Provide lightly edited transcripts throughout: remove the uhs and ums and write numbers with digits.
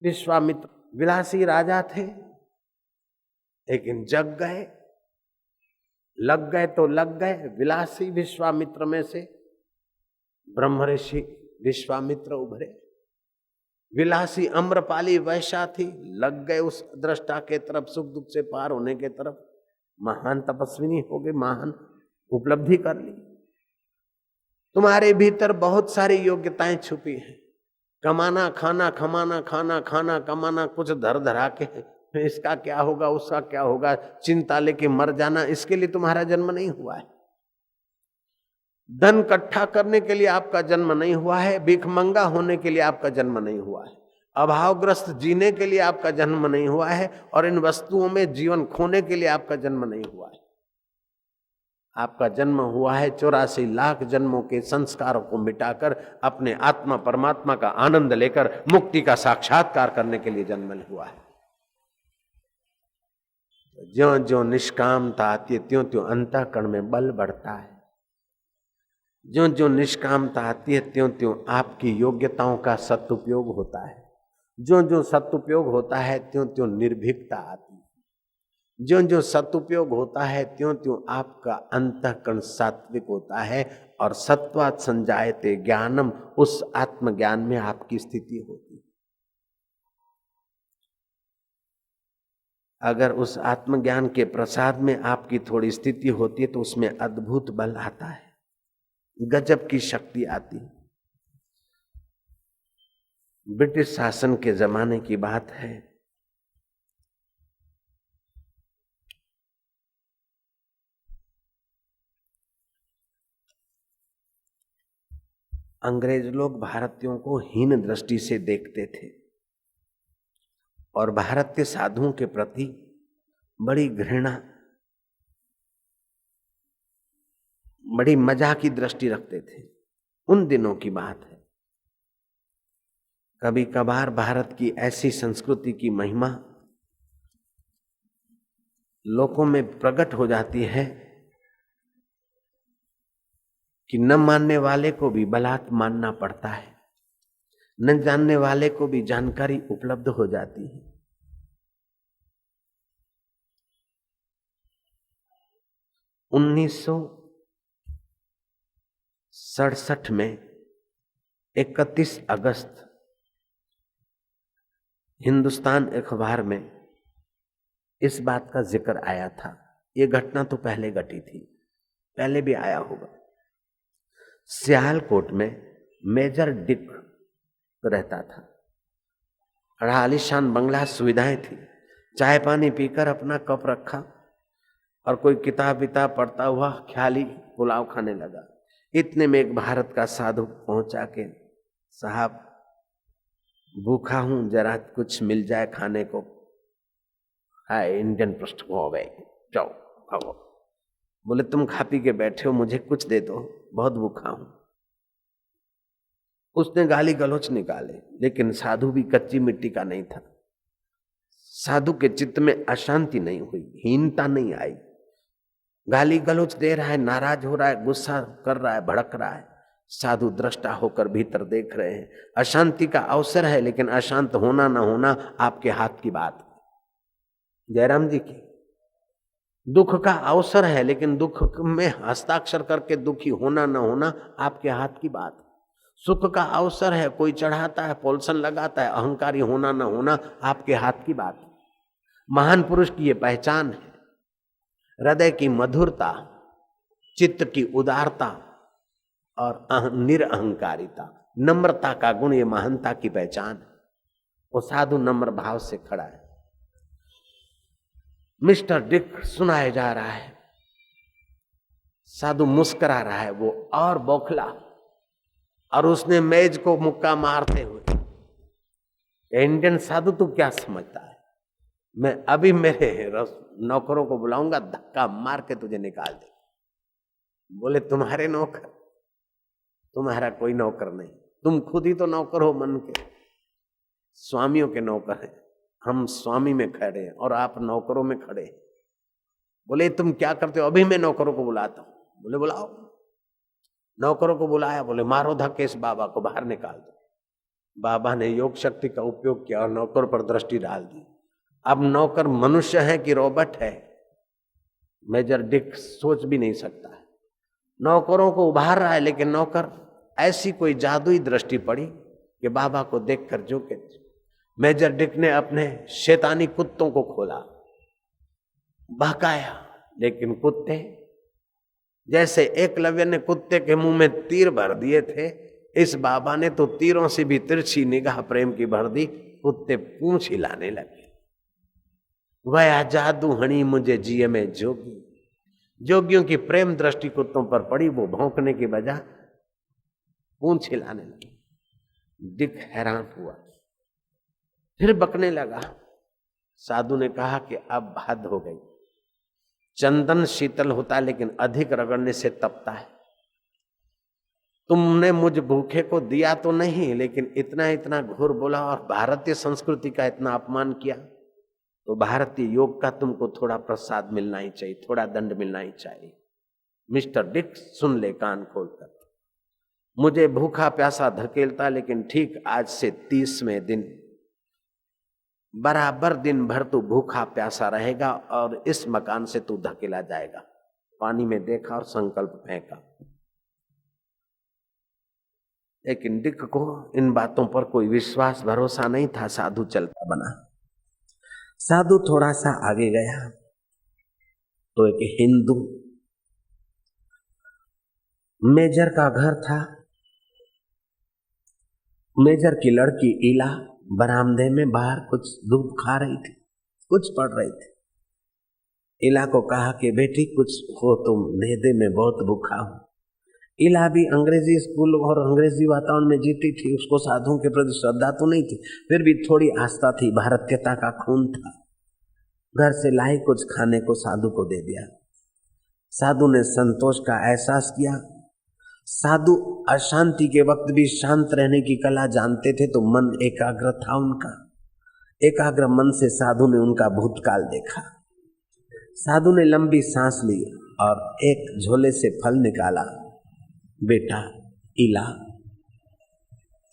विश्वामित्र विलासी राजा थे, लेकिन जग गए, लग गए तो लग गए। विलासी विश्वामित्र में से ब्रह्म ऋषि विश्वामित्र उभरे। विलासी अम्रपाली वैश्या थी, लग गए उस दृष्टा के तरफ, सुख दुख से पार होने के तरफ। महान तपस्विनी हो गई, महान उपलब्धि कर ली। तुम्हारे भीतर बहुत सारी योग्यताएं छुपी हैं। कमाना खाना, खमाना खाना, खाना कमाना, कुछ धर धरा के इसका क्या होगा उसका क्या होगा चिंता लेके मर जाना, इसके लिए तुम्हारा जन्म नहीं हुआ है। धन इकट्ठा करने के लिए आपका जन्म नहीं हुआ है। भिखमंगा होने के लिए आपका जन्म नहीं हुआ है। अभावग्रस्त जीने के लिए आपका जन्म नहीं हुआ है। और इन वस्तुओं में जीवन खोने के लिए आपका जन्म नहीं हुआ है। आपका जन्म हुआ है 84 लाख जन्मों के संस्कारों को मिटाकर अपने आत्मा परमात्मा का आनंद लेकर मुक्ति का साक्षात्कार करने के लिए जन्म हुआ है। ज्यों ज्यों निष्कामता आती है त्यों त्यों अंतःकरण में बल बढ़ता है। ज्यों ज्यों निष्कामता आती है त्यों त्यों आपकी योग्यताओं का सदुपयोग होता है। ज्यों ज्यों सदुपयोग होता है त्यों त्यों निर्भीकता आती है। ज्यों ज्यों सदुपयोग होता है त्यों त्यों आपका अंतःकरण सात्विक होता है और सत्वात् संजायते ज्ञानम, उस आत्मज्ञान में आपकी स्थिति होती है। अगर उस आत्मज्ञान के प्रसाद में आपकी थोड़ी स्थिति होती है तो उसमें अद्भुत बल आता है, गजब की शक्ति आती है। ब्रिटिश शासन के जमाने की बात है। अंग्रेज लोग भारतीयों को हीन दृष्टि से देखते थे और भारत के साधुओं के प्रति बड़ी घृणा, बड़ी मजाक की दृष्टि रखते थे। उन दिनों की बात है। कभी कभार भारत की ऐसी संस्कृति की महिमा लोगों में प्रकट हो जाती है कि न मानने वाले को भी बलात् मानना पड़ता है, न जानने वाले को भी जानकारी उपलब्ध हो जाती है। उन्नीस 1967 में 31 अगस्त हिंदुस्तान अखबार में इस बात का जिक्र आया था। ये घटना तो पहले घटी थी, पहले भी आया होगा। सियालकोट में मेजर डिक रहता था। आलीशान बंगला, सुविधाएं थी। चाय पानी पीकर अपना कप रखा और कोई किताब विताब पढ़ता हुआ ख्याली पुलाव खाने लगा। इतने में एक भारत का साधु पहुंचा के, साहब भूखा हूं, जरा कुछ मिल जाए खाने को। हाय इंडियन पृष्ठभूमि, जाओ खाओ। बोले तुम खा पी के बैठे हो, मुझे कुछ दे दो, बहुत भूखा हूं। उसने गाली गलौच निकाले, लेकिन साधु भी कच्ची मिट्टी का नहीं था। साधु के चित्त में अशांति नहीं हुई, हीनता नहीं आई। गाली गलौच दे रहा है, नाराज हो रहा है, गुस्सा कर रहा है, भड़क रहा है। साधु दृष्टा होकर भीतर देख रहे हैं। अशांति का अवसर है, लेकिन अशांत होना ना होना आपके हाथ की बात। जयराम जी की दुख का अवसर है, लेकिन दुख में हस्ताक्षर करके दुखी होना ना होना आपके हाथ की बात। सुख का अवसर है, कोई चढ़ाता है, पोलसन लगाता है, अहंकारी होना ना होना आपके हाथ की बात। महान पुरुष की ये पहचान है, हृदय की मधुरता, चित्त की उदारता और निरअहंकारिता, नम्रता का गुण, ये महानता की पहचान है। वो साधु नम्र भाव से खड़ा है। मिस्टर डिक सुनाया जा रहा है, साधु मुस्कुरा रहा है, वो और बौखला। और उसने मेज को मुक्का मारते हुए, इंडियन साधु तू क्या समझता है, मैं अभी मेरे नौकरों को बुलाऊंगा, धक्का मार के तुझे निकाल दे। बोले तुम्हारे नौकर? तुम्हारा कोई नौकर नहीं, तुम खुद ही तो नौकर हो मन के, स्वामियों के नौकर हैं। हम स्वामी में खड़े हैं और आप नौकरों में खड़े हैं। बोले तुम क्या करते हो? अभी मैं नौकरों को बुलाता हूं। बोले बुलाओ। नौकरों को बुलाया, बोले मारो धक्के इस बाबा को, बाहर निकाल दो। बाबा ने योग शक्ति का उपयोग किया और नौकर पर दृष्टि डाल दी। अब नौकर मनुष्य है कि रोबोट है, मेजर डिक सोच भी नहीं सकता है। नौकरों को उभार रहा है, लेकिन नौकर ऐसी कोई जादुई दृष्टि पड़ी कि बाबा को देखकर जो के मेजर डिक ने अपने शैतानी कुत्तों को खोला, बहकाया, लेकिन कुत्ते जैसे एकलव्य ने कुत्ते के मुंह में तीर भर दिए थे, इस बाबा ने तो तीरों से भी तिरछी निगाह प्रेम की भर दी। कुत्ते पूंछ हिलाने लगे। वह जादू हणी मुझे जिये में जोगी। जोगियों की प्रेम दृष्टि कुत्तों पर पड़ी, वो भौंकने की बजाय पूंछ हिलाने लगे। डिक हैरान हुआ, फिर बकने लगा। साधु ने कहा कि अब हद हो गई। चंदन शीतल होता है, लेकिन अधिक रगड़ने से तपता है। तुमने मुझ भूखे को दिया तो नहीं, लेकिन इतना इतना घोर बोला और भारतीय संस्कृति का इतना अपमान किया, तो भारतीय योग का तुमको थोड़ा प्रसाद मिलना ही चाहिए, थोड़ा दंड मिलना ही चाहिए। मिस्टर डिक सुन ले कान खोलकर, मुझे भूखा प्यासा धकेलता, लेकिन ठीक आज से 30वें दिन बराबर दिन भर तू भूखा प्यासा रहेगा और इस मकान से तू धकेला जाएगा। पानी में देखा और संकल्प फेंका। लेकिन डिक को इन बातों पर कोई विश्वास भरोसा नहीं था। साधु चलता बना। साधु थोड़ा सा आगे गया तो एक हिंदू मेजर का घर था। मेजर की लड़की इला बरामदे में बाहर कुछ दूध खा रही थी, कुछ पढ़ रही थी। इला को कहा कि बेटी कुछ हो तुम दे दे, मैं बहुत भूखा हूं। इला भी अंग्रेजी स्कूल और अंग्रेजी वातावरण में जीती थी। उसको साधुओं के प्रति श्रद्धा तो नहीं थी, फिर भी थोड़ी आस्था थी, भारतीयता का खून था। घर से लाई कुछ खाने को साधु को दे दिया। साधु ने संतोष का एहसास किया। साधु अशांति के वक्त भी शांत रहने की कला जानते थे, तो मन एकाग्र था उनका। एकाग्र मन से साधु ने उनका भूतकाल देखा। साधु ने लंबी सांस ली और एक झोले से फल निकाला। बेटा इला,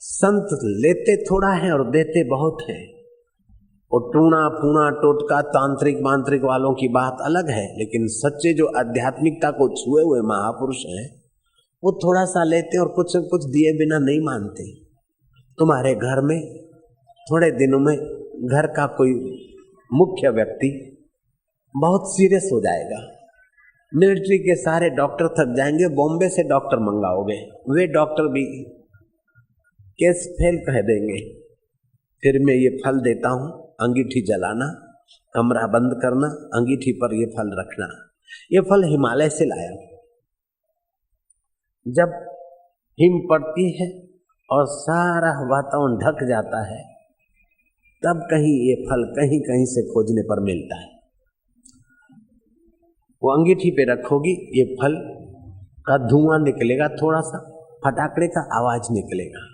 संत लेते थोड़ा है और देते बहुत है। और टूणा फूणा टोटका तांत्रिक मांत्रिक वालों की बात अलग है, लेकिन सच्चे जो आध्यात्मिकता को छुए हुए महापुरुष हैं, वो थोड़ा सा लेते और कुछ कुछ दिए बिना नहीं मानते। तुम्हारे घर में थोड़े दिनों में घर का कोई मुख्य व्यक्ति बहुत सीरियस हो जाएगा। मिलिट्री के सारे डॉक्टर थक जाएंगे, बॉम्बे से डॉक्टर मंगाओगे, वे डॉक्टर भी केस फेल कह देंगे। फिर मैं ये फल देता हूं, अंगीठी जलाना, कमरा बंद करना, अंगीठी पर ये फल रखना। ये फल हिमालय से लाया। जब हिम पड़ती है और सारा वातावरण ढक जाता है, तब कहीं ये फल कहीं कहीं से खोजने पर मिलता है। वो अंगीठी पे रखोगी, ये फल का धुआं निकलेगा, थोड़ा सा फटाकड़े का आवाज निकलेगा,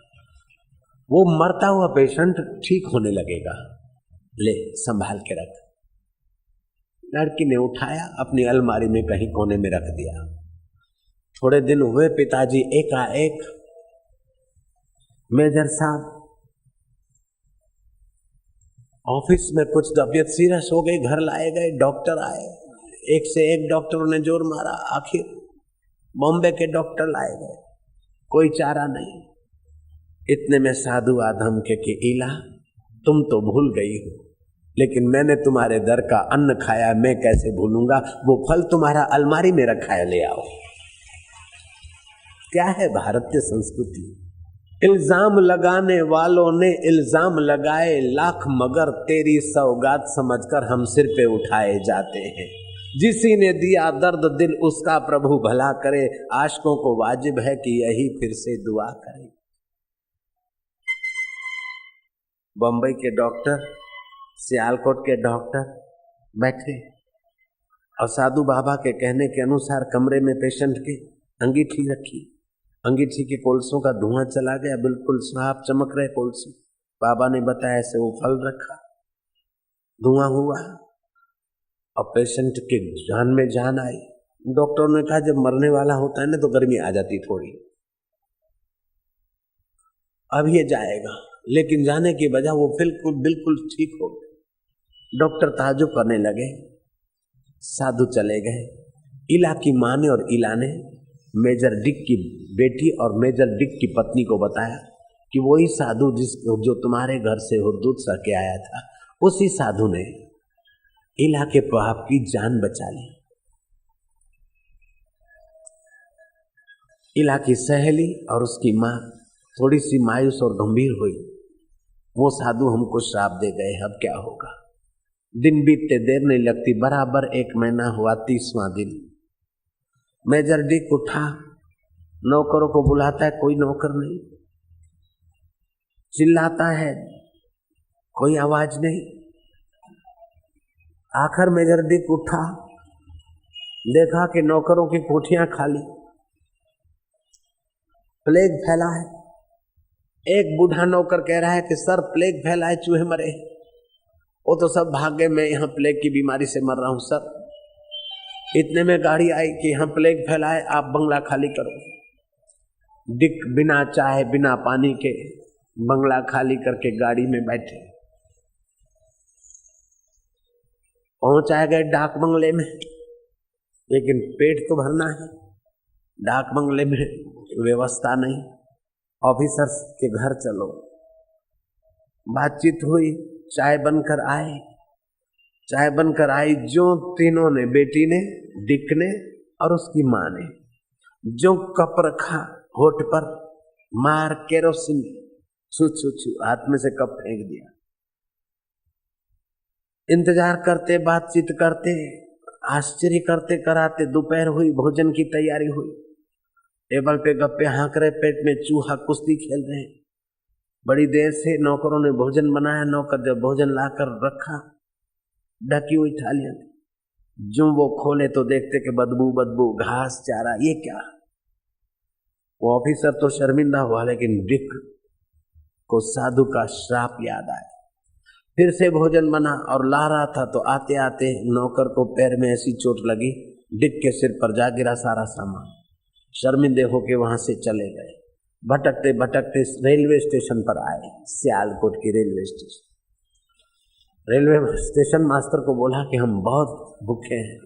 वो मरता हुआ पेशेंट ठीक होने लगेगा। ले संभाल के रख। लड़की ने उठाया, अपनी अलमारी में कहीं कोने में रख दिया। थोड़े दिन हुए, पिताजी एकाएक मेजर साहब ऑफिस में कुछ तबीयत सीरियस हो गई, घर लाए गए, डॉक्टर आए, एक से एक डॉक्टरों ने जोर मारा, आखिर बॉम्बे के डॉक्टर लाए गए, कोई चारा नहीं। इतने में साधु आधम के कि इला तुम तो भूल गई हो, लेकिन मैंने तुम्हारे दर का अन्न खाया, मैं कैसे भूलूंगा। वो फल तुम्हारा अलमारी में रखा है, ले आओ। क्या है भारतीय संस्कृति। इल्जाम लगाने वालों ने इल्जाम लगाए लाख, मगर तेरी सौगात समझकर हम सिर पे उठाए जाते हैं। जिसी ने दिया दर्द दिल, उसका प्रभु भला करे। आशिकों को वाजिब है कि यही फिर से दुआ करे। बंबई के डॉक्टर, सियालकोट के डॉक्टर बैठे और साधु बाबा के कहने के अनुसार कमरे में पेशेंट के अंगीठी रखी। अंगीठी के कोलसों का धुआं चला गया, बिल्कुल साफ चमक रहे कोलसे। बाबा ने बताया ऐसे वो फल रखा, धुआं हुआ और पेशेंट के जान में जान आई। डॉक्टर ने कहा जब मरने वाला होता है ना तो गर्मी आ जाती थोड़ी, अब ये जाएगा। लेकिन जाने की वजह वो बिल्कुल बिल्कुल ठीक हो गए। डॉक्टर ताज्जुब करने लगे। साधु चले गए। इला की माँ ने और इला ने मेजर डिक की बेटी और मेजर डिक की पत्नी को बताया कि वही साधु जो तुम्हारे घर से हुरदूत सह के आया था, उसी साधु ने इला के बाप की जान बचा ली। इला की सहेली और उसकी माँ थोड़ी सी मायूस और गंभीर हुई। वो साधु हमको श्राप दे गए, अब क्या होगा। दिन बीतते देर नहीं लगती, बराबर 1 महीना हुआ, 30वां दिन। मेजर डिक उठा, नौकरों को बुलाता है, कोई नौकर नहीं। चिल्लाता है, कोई आवाज नहीं। आखिर मेजर डिक उठा, देखा कि नौकरों की कोठियां खाली, प्लेग फैला है। एक बूढ़ा नौकर कह रहा है कि सर प्लेग फैला है, चूहे मरे। वो तो सब भाग गए, मैं यहाँ प्लेग की बीमारी से मर रहा हूं सर। इतने में गाड़ी आई कि यहाँ प्लेग फैला है, आप बंगला खाली करो। डिक बिना चाय बिना पानी के बंगला खाली करके गाड़ी में बैठे, पहुंचाए गए डाक बंगले में। लेकिन पेट तो भरना है, डाक बंगले में व्यवस्था नहीं। ऑफिसर्स के घर चलो, बातचीत हुई, चाय बनकर आए। चाय बनकर आई, जो तीनों ने, बेटी ने, डिक ने और उसकी माँ ने, जो कप रखा होठ पर, मार केरोसिन छू छू छू, हाथ में से कप फेंक दिया। इंतजार करते, बातचीत करते, आश्चर्य करते कराते दोपहर हुई, भोजन की तैयारी हुई। टेबल पे गप्पे हाँक रहे, पेट में चूहा कुश्ती खेल रहे। बड़ी देर से नौकरों ने भोजन बनाया। नौकर जब भोजन लाकर रखा, ढकी हुई थालियां, जो वो खोले तो देखते कि बदबू बदबू, घास चारा, ये क्या। वो ऑफिसर तो शर्मिंदा हुआ, लेकिन डिक को साधु का श्राप याद आया। फिर से भोजन बना और ला रहा था तो आते आते नौकर को पैर में ऐसी चोट लगी, डिक के सिर पर जा गिरा सारा सामान। शर्मिंदे होके वहां से चले गए। भटकते भटकते रेलवे स्टेशन पर आए, सियालकोट की railway station. Railway station master को बोला कि हम बहुत भूखे हैं,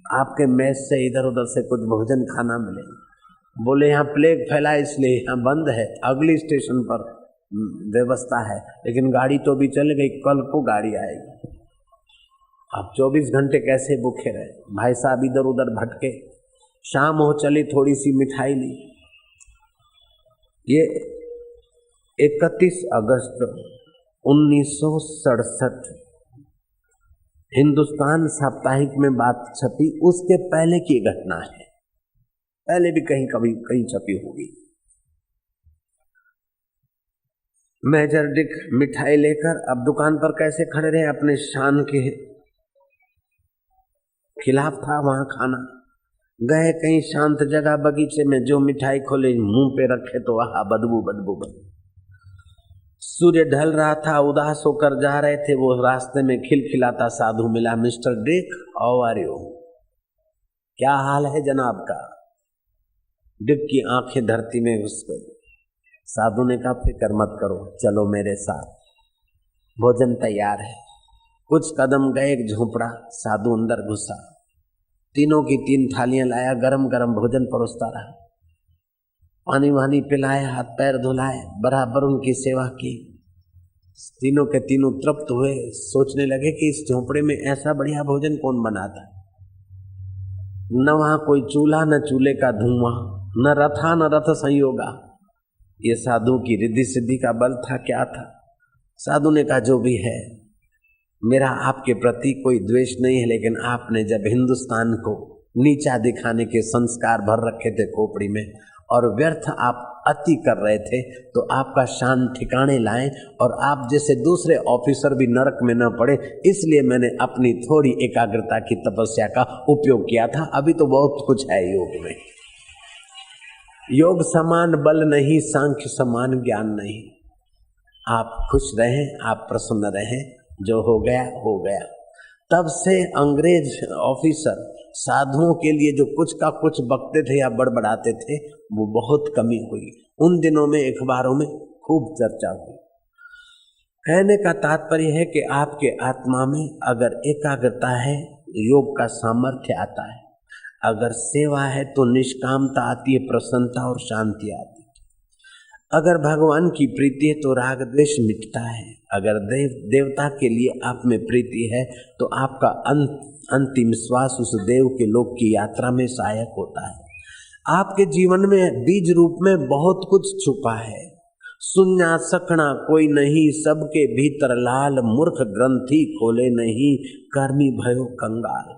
आपके मेस से इधर उधर से कुछ भोजन खाना मिले। बोले यहाँ प्लेग फैला इसलिए यहाँ बंद है, अगली स्टेशन पर व्यवस्था है। लेकिन गाड़ी तो भी चल गई, कल को गाड़ी आएगी। आप 24 घंटे कैसे भूखे रहे। भाई साहब इधर उधर भटके, शाम हो चली, थोड़ी सी मिठाई ली। ये 31 अगस्त 1967 हिंदुस्तान साप्ताहिक में बात छपी, उसके पहले की घटना है। पहले भी कहीं छपी होगी। मेजर डिक मिठाई लेकर अब दुकान पर कैसे खड़े रहे, अपने शान के खिलाफ था वहां खाना। गए कहीं शांत जगह बगीचे में, जो मिठाई खोले मुंह पे रखे तो आहा बदबू बदबू बदबू। सूर्य ढल रहा था, उदास होकर जा रहे थे। वो रास्ते में खिलखिलाता साधु मिला। Mister Dick, how are you, क्या हाल है जनाब का। डिक की आंखें धरती में घुस गई। साधु ने कहा फिक्र मत करो, चलो मेरे साथ, भोजन तैयार है। कुछ कदम गए, एक झोपड़ा, साधु अंदर घुसा, तीनों की 3 थालियां लाया, गरम गरम भोजन परोसता रहा, पानी वानी पिलाए, हाथ पैर धुलाए, बराबर उनकी सेवा की। तीनों के तीनों तृप्त हुए, सोचने लगे कि इस झोपड़े में ऐसा बढ़िया भोजन कौन बनाता। न वहां कोई चूल्हा, न चूल्हे का धुआं, न रथा न रथ संयोगा। ये साधु की रिद्धि सिद्धि का बल था, क्या था। साधु ने कहा जो भी है, मेरा आपके प्रति कोई द्वेष नहीं है, लेकिन आपने जब हिंदुस्तान को नीचा दिखाने के संस्कार भर रखे थे खोपड़ी में, और व्यर्थ आप अति कर रहे थे, तो आपका शान ठिकाने लाएं और आप जैसे दूसरे ऑफिसर भी नरक में न पड़े, इसलिए मैंने अपनी थोड़ी एकाग्रता की तपस्या का उपयोग किया था। अभी तो बहुत कुछ है योग में। योग समान बल नहीं, सांख्य समान ज्ञान नहीं। आप खुश रहें, आप प्रसन्न रहें, जो हो गया हो गया। तब से अंग्रेज ऑफिसर साधुओं के लिए जो कुछ का कुछ बकते थे या बड़बड़ाते थे, वो बहुत कमी हुई। उन दिनों में अखबारों में खूब चर्चा हुई। कहने का तात्पर्य है कि आपके आत्मा में अगर एकाग्रता है, योग का सामर्थ्य आता है, अगर सेवा है तो निष्कामता आती है, प्रसन्नता और शांति आती है। अगर भगवान की प्रीति है तो राग द्वेष मिटता है। अगर देवता के लिए आप में प्रीति है तो आपका अंतिम श्वास उस देव के लोक की यात्रा में सहायक होता है। आपके जीवन में बीज रूप में बहुत कुछ छुपा है। सुन्ना सखना कोई नहीं, सबके भीतर लाल, मूर्ख ग्रंथि खोले नहीं, कर्मी भयो कंगाल।